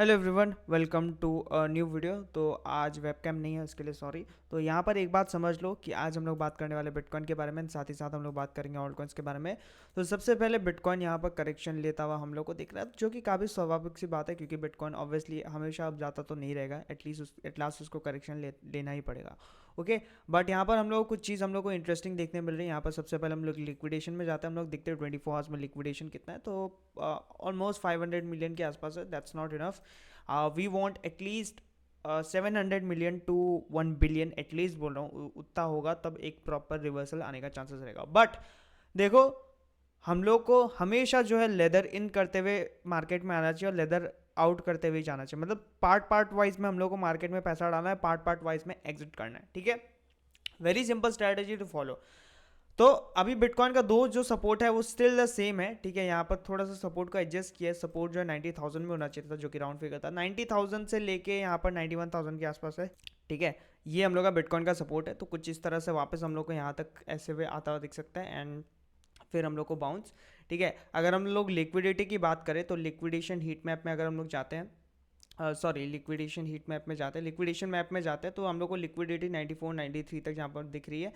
Hello everyone, welcome to a new video. तो आज webcam नहीं है, उसके लिए सॉरी। तो यहाँ पर एक बात समझ लो कि आज हम लोग बात करने वाले बिटकॉइन के बारे में, साथ ही साथ हम लोग बात करेंगे ऑल्ट कॉइन्स के बारे में। तो सबसे पहले बिटकॉइन यहाँ पर करेक्शन लेता हुआ हम लोग को दिख रहा है, जो कि काफ़ी स्वाभाविक सी बात है, क्योंकि बिटकॉइन ऑब्वियसली हमेशा अब जाता तो नहीं रहेगा, एट लास्ट उसको करेक्शन लेना ही पड़ेगा। ओके, बट यहाँ पर हम लोग कुछ चीज़ हम लोग को इंटरेस्टिंग देखने मिल रही है। यहाँ पर सबसे पहले हम लोग लिक्विडेशन में जाते हैं, हम लोग देखते हैं 24 आवर्स में लिक्विडेशन कितना है। तो ऑलमोस्ट 500 मिलियन के आसपास है। That's not enough. We want at least 700 million to 1 billion, at least बोल रहा हूँ, उतना होगा तब एक प्रॉपर रिवर्सल आने का चांसेस रहेगा। बट देखो, हम लोग को हमेशा जो है लेदर इन करते हुए मार्केट में आना चाहिए और लेदर आउट करते हुए जाना चाहिए। मतलब पार्ट वाइज में हम लोग को मार्केट में पैसा डालना है, पार्ट वाइज में एग्जिट करना है। ठीक है, very simple strategy to follow. तो अभी बिटकॉइन का दो जो सपोर्ट है वो स्टिल द सेम है। ठीक है, यहाँ पर थोड़ा सा सपोर्ट को एडजस्ट किया है। सपोर्ट जो है 90,000 में होना चाहिए था, जो कि राउंड फिगर था। 90,000 से लेके यहाँ पर 91,000 के आसपास है। ठीक है, ये हम लोग का बिटकॉइन का सपोर्ट है। तो कुछ इस तरह से वापस हम लोग को यहाँ तक ऐसे हुए आता हुआ दिख सकता है, एंड फिर हम लोग को बाउंस। ठीक है, अगर हम लोग लिक्विडिटी की बात करें तो लिक्विडेशन हीट मैप में अगर हम लोग जाते हैं, सॉरी लिक्विडेशन हीट मैप में जाते हैं, लिक्विडेशन मैप में जाते हैं, तो हम लोग को लिक्विडिटी 94 93 तक यहाँ पर दिख रही है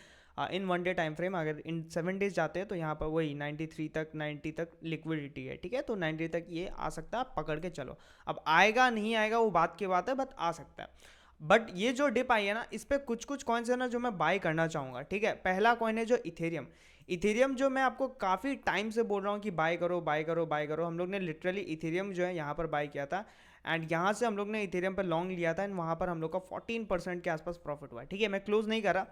इन 1 डे टाइम फ्रेम। अगर इन 7 डेज जाते हैं तो यहाँ पर वही 93 तक 90 तक लिक्विडिटी है। ठीक है, तो 90 तक ये आ सकता है, आप पकड़ के चलो। अब आएगा नहीं आएगा वो बात की बात है, बट आ सकता है। बट ये जो डिप आई है ना, इस पर कुछ कुछ कॉइन्स है ना जो मैं बाय करना चाहूँगा। ठीक है, पहला कॉइन है जो इथेरियम। इथेरियम जो मैं आपको काफ़ी टाइम से बोल रहा हूँ कि बाय करो बाय करो बाय करो। हम लोग ने लिटरली इथेरियम जो है यहाँ पर बाय किया था, एंड यहाँ से हम लोग ने इथेरियम पर लॉन्ग लिया था, एंड वहाँ पर हम लोग का 14% के आसपास प्रॉफिट हुआ है। ठीक है, मैं क्लोज नहीं करा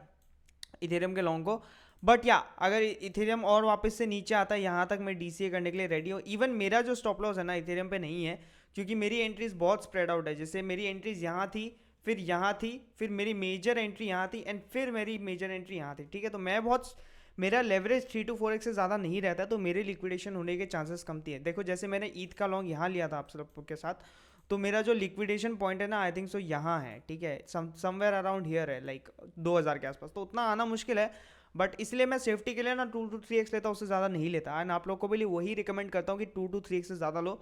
इथेरियम के लॉन्ग को, बट या अगर इथेरियम और वापस से नीचे आता है यहाँ तक, मैं डीसीए करने के लिए रेडी हूँ। इवन मेरा जो स्टॉप लॉस है ना इथेरियम पे नहीं है, क्योंकि मेरी एंट्रीज बहुत स्प्रेड आउट है। जैसे मेरी एंट्रीज यहाँ थी, फिर यहाँ थी, फिर मेरी मेजर एंट्री यहाँ थी, एंड फिर मेरी मेजर एंट्री यहाँ थी। ठीक है, तो मैं बहुत, मेरा लेवरेज 3 to 4x से ज़्यादा नहीं रहता, तो मेरे लिक्विडेशन होने के चांसेस कमती है। देखो, जैसे मैंने ईद का लॉन्ग यहाँ लिया था आप सब के साथ, तो मेरा जो लिक्विडेशन पॉइंट है ना, आई थिंक सो यहाँ है। ठीक है, समवेयर अराउंड हियर है, लाइक 2000 के आसपास। तो उतना आना मुश्किल है, बट इसलिए मैं सेफ्टी के लिए ना 2 to 3x लेता हूँ, उससे ज़्यादा नहीं लेता। एंड आप लोग को भी वही रिकमेंड करता हूँ कि 2 to 3x से ज़्यादा लो।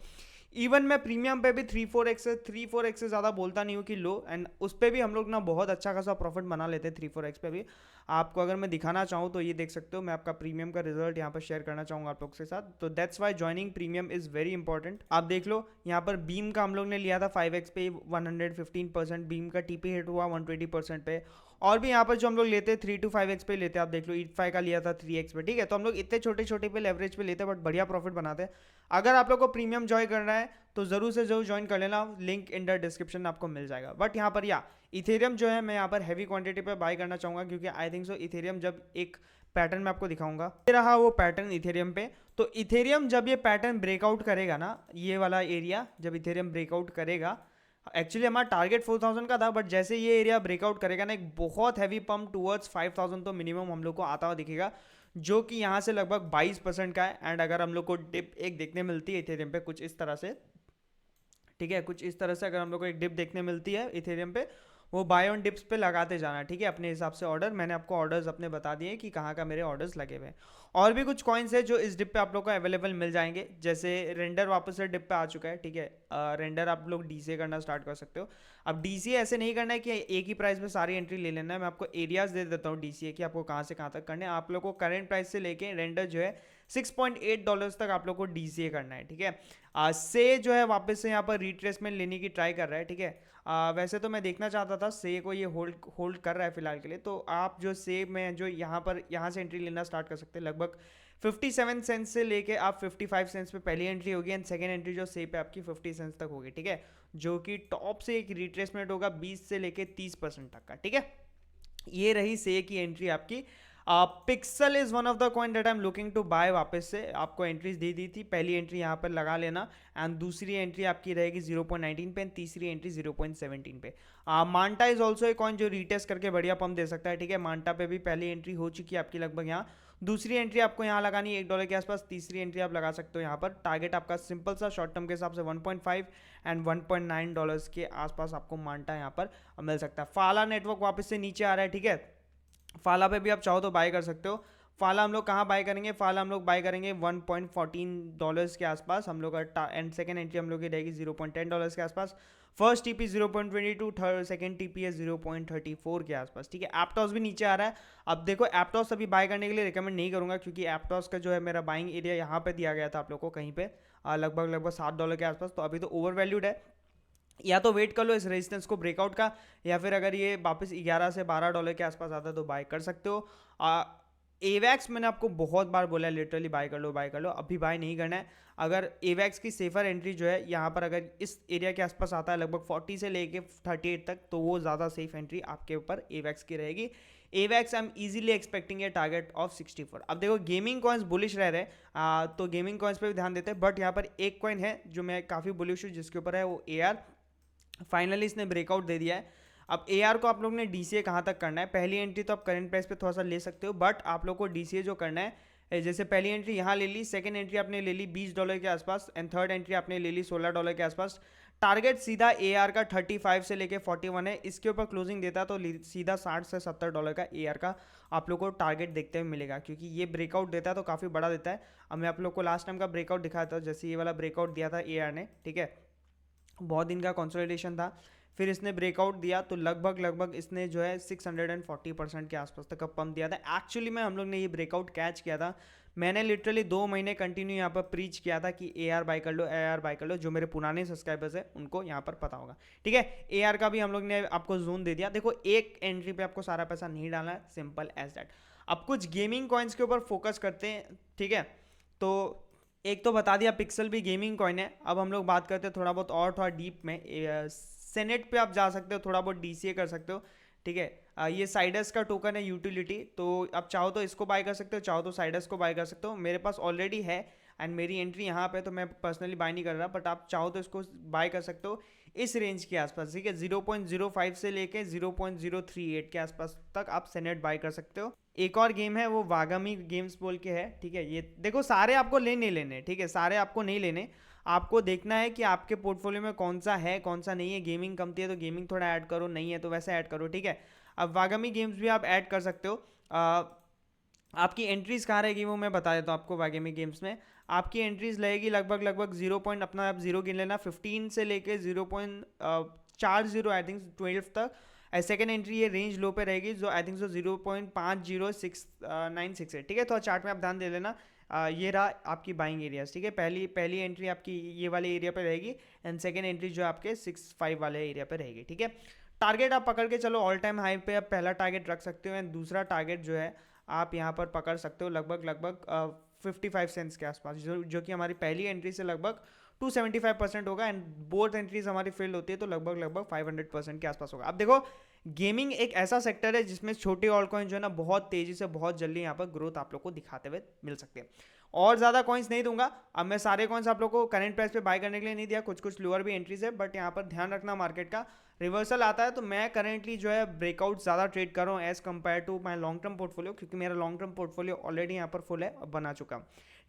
इवन मैं प्रीमियम पे भी 3 4x से ज़्यादा बोलता नहीं हूँ कि लो, एंड उस पर भी हम लोग ना बहुत अच्छा खासा प्रॉफिट बना लेते हैं 3 4x पे भी। आपको अगर मैं दिखाना चाहूँ तो ये देख सकते हो, मैं आपका प्रीमियम का रिजल्ट यहाँ पर शेयर करना चाहूँगा आप लोग के साथ। तो that's why joining premium is very important. आप देख लो, यहाँ पर बीम का हम लोग ने लिया था 5x पे 115%, बीम का टीपी हिट हुआ 120% पे। और भी यहाँ पर जो हम लोग लेते हैं 3 to 5x पे लेते हैं। आप देख लो, ईट 5 का लिया था 3x पे। ठीक है, तो हम लोग इतने छोटे छोटे पे लेवरेज पे लेते हैं, बट बढ़िया प्रॉफिट बनाते हैं। अगर आप लोग को प्रीमियम ज्वाइन करना है तो जरूर से जरूर ज्वाइन कर लेना, लिंक इन द डिस्क्रिप्शन आपको मिल जाएगा। बट यहाँ पर या इथेरियम जो है मैं यहाँ पर हैवी क्वांटिटी पे बाय करना चाहूँगा, क्योंकि आई थिंक सो इथेरियम जब एक पैटर्न मैं आपको दिखाऊंगा, ये रहा वो पैटर्न इथेरियम पे। तो इथेरियम जब ये पैटर्न ब्रेकआउट करेगा ना, ये वाला एरिया जब इथेरियम ब्रेकआउट करेगा, एक्चुअली हमारा टारगेट 4000 का था, बट जैसे ये एरिया ब्रेकआउट करेगा ना, एक बहुत हैवी पंप टूवर्ड्स 5000 तो मिनिमम हम लोग को आता हुआ दिखेगा, जो कि यहाँ से लगभग 22% का है। एंड अगर हम लोग को डिप एक देखने मिलती है इथेरियम पे कुछ इस तरह से, ठीक है, कुछ इस तरह से अगर हम लोग को एक डिप देखने मिलती है इथेरियम पे, वो बाय ऑन डिप्स पे लगाते जाना। ठीक है, अपने हिसाब से ऑर्डर, मैंने आपको ऑर्डर्स अपने बता दिए कि कहाँ का मेरे ऑर्डर्स लगे हुए हैं। और भी कुछ कॉइन्स है जो इस डिप पे आप लोग को अवेलेबल मिल जाएंगे, जैसे रेंडर वापस से डिप पे आ चुका है। ठीक है, रेंडर आप लोग डीसीए करना स्टार्ट कर सकते हो। अब डीसीए ऐसे नहीं करना है कि एक ही प्राइस में सारी एंट्री ले लेना है। मैं आपको एरियाज दे देता हूँ डीसीए की, आपको कहाँ से कहाँ तक करने हैं। आप लोग को करेंट प्राइस से लेके रेंडर जो है $6.8 तक आप लोग को डीसीए करना है। ठीक है, से जो है वापस से यहाँ पर रिट्रेसमेंट लेने की ट्राई कर रहा है। ठीक है, वैसे तो मैं देखना चाहता था से को ये होल्ड कर रहा है फिलहाल के लिए। तो आप जो से में जो यहाँ से एंट्री लेना स्टार्ट कर सकते हैं। लगभग 57 सेंस से लेके आप 55 सेंस पे पहली एंट्री होगी, एंड सेकेंड एंट्री जो से पे आपकी 50 सेंस तक होगी। ठीक है, जो कि टॉप से एक रिट्रेसमेंट होगा 20 से लेके 30% तक का। ठीक है, ये रही से की एंट्री आपकी। Pixel is one of the coin that I am looking to buy. वापस से आपको एंट्रीज दे दी थी, पहली एंट्री यहाँ पर लगा लेना, एंड दूसरी एंट्री आपकी रहेगी 0.19 पे, एंड तीसरी एंट्री 0.17 पे। मांटा इज ऑल्सो एक कॉइन जो रीटेस्ट करके बढ़िया पंप दे सकता है। ठीक है, मांटा पे भी पहली एंट्री हो चुकी है आपकी लगभग यहाँ, दूसरी एंट्री आपको यहाँ लगानी है $1 के आसपास, तीसरी एंट्री आप लगा सकते हो यहाँ पर। टारगेट आपका सिंपल सा शॉर्ट टर्म के हिसाब से 1.5 एंड $1.9 के आसपास आपको मांटा यहाँ पर मिल सकता है। फाला नेटवर्क वापस से नीचे आ रहा है। ठीक है, फाला पे भी आप चाहो तो बाय कर सकते हो, फाला हम लोग कहाँ बाय करेंगे, फाला हम लोग बाय करेंगे $1.14 के आसपास हम लोग का, एंड सेकंड एंट्री हम लोग की रहेगी $0.10 के आसपास। First TP 0.22, third second TP है 0.34 के आसपास, ठीक है। एप्टॉस भी नीचे आ रहा है। अब देखो एप्टॉस अभी बाय करने के लिए रिकमेंड नहीं करूंगा, क्योंकि एप्टॉस का जो है मेरा बाइंग एरिया यहाँ पे दिया गया था आप लोग को कहीं पे लगभग $7 के आसपास, तो अभी तो ओवर वैल्यूड है। या तो वेट कर लो इस रेजिस्टेंस को ब्रेकआउट का, या फिर अगर ये वापस 11 से $12 के आसपास आता है तो बाय कर सकते हो। एवैक्स मैंने आपको बहुत बार बोला है लिटरली बाय कर लो बाय कर लो, अभी बाय नहीं करना है। अगर एवैक्स की सेफर एंट्री जो है यहाँ पर अगर इस एरिया के आसपास आता है लगभग 40 से लेके 38 तक, तो वो ज़्यादा सेफ एंट्री आपके ऊपर एवैक्स की रहेगी। AVAX I am easily expecting a target of 64। अब देखो गेमिंग कॉइन्स बुलिश रह रहे हैं, तो गेमिंग कॉइन्स पे भी ध्यान देते हैं, बट यहाँ पर एक कॉइन है जो मैं काफ़ी बुलिश हूँ जिसके ऊपर है वो AR। फाइनली इसने ब्रेकआउट दे दिया है। अब AR को आप लोग ने DCA कहाँ तक करना है, पहली एंट्री तो आप करंट प्राइस पे थोड़ा सा ले सकते हो, बट आप लोग को DCA जो करना है, जैसे पहली एंट्री यहाँ ले ली, सेकंड एंट्री आपने ले ली $20 के आसपास, एंड थर्ड एंट्री आपने ले ली $16 के आसपास। टारगेट सीधा AR का 35 से लेके 41 है, इसके ऊपर क्लोजिंग देता है तो सीधा $60 से $70 का AR का आप लोग को टारगेट देखते हुए मिलेगा, क्योंकि ये ब्रेकआउट देता है तो काफ़ी बड़ा देता है। अब मैं आप लोग को लास्ट टाइम का ब्रेकआउट दिखाया था, जैसे ये वाला ब्रेकआउट दिया था AR ने, ठीक है, बहुत दिन का कंसोलिडेशन था, फिर इसने ब्रेकआउट दिया तो लगभग इसने जो है 640% के आसपास तक का पंप दिया था। एक्चुअली में हम लोग ने ये ब्रेकआउट कैच किया था, मैंने लिटरली 2 महीने कंटिन्यू यहाँ पर प्रीच किया था कि AR बाय कर लो, AR बाय कर लो। जो मेरे पुराने सब्सक्राइबर्स हैं उनको यहाँ पर पता होगा, ठीक है। AR का भी हम लोग ने आपको जोन दे दिया। देखो एक एंट्री पे आपको सारा पैसा नहीं डालना है, सिंपल एज दैट। अब कुछ गेमिंग कॉइन्स के ऊपर फोकस करते हैं, ठीक है। तो एक तो बता दिया पिक्सल भी गेमिंग कॉइन है। अब हम लोग बात करते हैं थोड़ा बहुत और थोड़ा डीप में। सेनेट पे आप जा सकते हो, थोड़ा बहुत DCA कर सकते हो, ठीक है। ये साइडस का टोकन है यूटिलिटी, तो आप चाहो तो इसको बाय कर सकते हो, चाहो तो साइडस को बाय कर सकते हो। मेरे पास ऑलरेडी है एंड मेरी एंट्री यहाँ पे, तो मैं पर्सनली बाय नहीं कर रहा, बट आप चाहो तो इसको बाय कर सकते हो इस रेंज के आसपास, ठीक है। 0.05 से लेके 0.038 के आसपास तक आप सेनेट बाय कर सकते हो। एक और गेम है वो वागामी गेम्स बोल के है, ठीक है। ये देखो सारे आपको लेने, ठीक है, सारे आपको नहीं लेने, आपको देखना है कि आपके पोर्टफोलियो में कौन सा है कौन सा नहीं है। गेमिंग कमती है तो गेमिंग थोड़ा ऐड करो, नहीं है तो वैसे ऐड करो, ठीक है। अब वागामी गेम्स भी आप ऐड कर सकते हो। आपकी एंट्रीज कहाँ रहेगी वो मैं बता देता हूँ आपको। वागामी गेम्स में आपकी एंट्रीज लगेगी लगभग 0 पॉइंट, अपना आप 0 गिन लेना, 15 से लेके 0.40 आई थिंक 12 तक। सेकेंड एंट्री ये रेंज लो पे रहेगी, जो आई थिंक सो 0.50696 है, ठीक है। तो चार्ट में आप ध्यान दे लेना। ये रहा आपकी बाइंग एरियाज, ठीक है। पहली एंट्री आपकी ये वाले एरिया पे रहेगी, एंड सेकेंड एंट्री जो आपके 65 वाले एरिया पे रहेगी, ठीक है। टारगेट आप पकड़ के चलो, ऑल टाइम हाई पे आप पहला टारगेट रख सकते हो, एंड दूसरा टारगेट जो है आप यहाँ पर पकड़ सकते हो लगभग 55 सेंट्स के आसपास, जो कि हमारी पहली एंट्री से लगभग 275% होगा, एंड बोथ एंट्रीज हमारी फेल होती है तो लगभग 500% के आसपास होगा। अब देखो गेमिंग एक ऐसा सेक्टर है जिसमें छोटे ऑल कॉइन जो है ना बहुत तेजी से बहुत जल्दी यहाँ पर ग्रोथ आप लोग को दिखाते हुए मिल सकते हैं। और ज़्यादा कॉइन्स नहीं दूंगा, अब मैं सारे कॉइन्स आप लोग को करंट प्राइस पे बाय करने के लिए नहीं दिया, कुछ लोअर भी एंट्रीज है, बट यहाँ पर ध्यान रखना मार्केट का रिवर्सल आता है तो मैं करेंटली जो है ब्रेकआउट ज़्यादा ट्रेड कर रहा हूँ as compare to my long term portfolio, क्योंकि मेरा लॉन्ग टर्म पोर्टफोलियो ऑलरेडी यहाँ पर फुल है, बना चुका,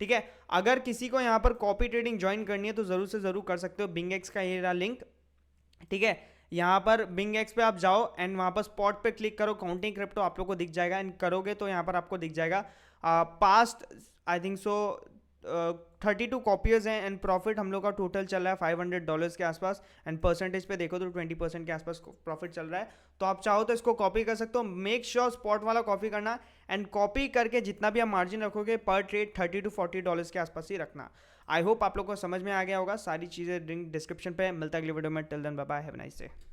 ठीक है। अगर किसी को यहाँ पर कॉपी ट्रेडिंग ज्वाइन करनी है तो ज़रूर से ज़रूर कर सकते हो। बिंगएक्स का ये रहा लिंक, ठीक है। यहाँ पर बिंगएक्स पे आप जाओ एंड वहाँ पर स्पॉट पे क्लिक करो, काउंटिंग क्रिप्टो आप लोग को दिख जाएगा, एंड करोगे तो यहाँ पर आपको दिख जाएगा past I think so 32 copies हैं, एंड प्रॉफिट हम लोग का टोटल चल रहा है $500 के आसपास, एंड परसेंटेज पे देखो तो 20% के आसपास प्रॉफिट चल रहा है। तो आप चाहो तो इसको कॉपी कर सकते हो, मेक श्योर स्पॉट वाला कॉपी करना, एंड कॉपी करके जितना भी आप मार्जिन रखोगे पर ट्रेड $30 to $40 के आसपास ही रखना। आई होप आप लोग को समझ में आ गया होगा, सारी चीज़ें डिस्क्रिप्शन पे मिलता है अगली वीडियो में। Till then bye bye, have a nice day.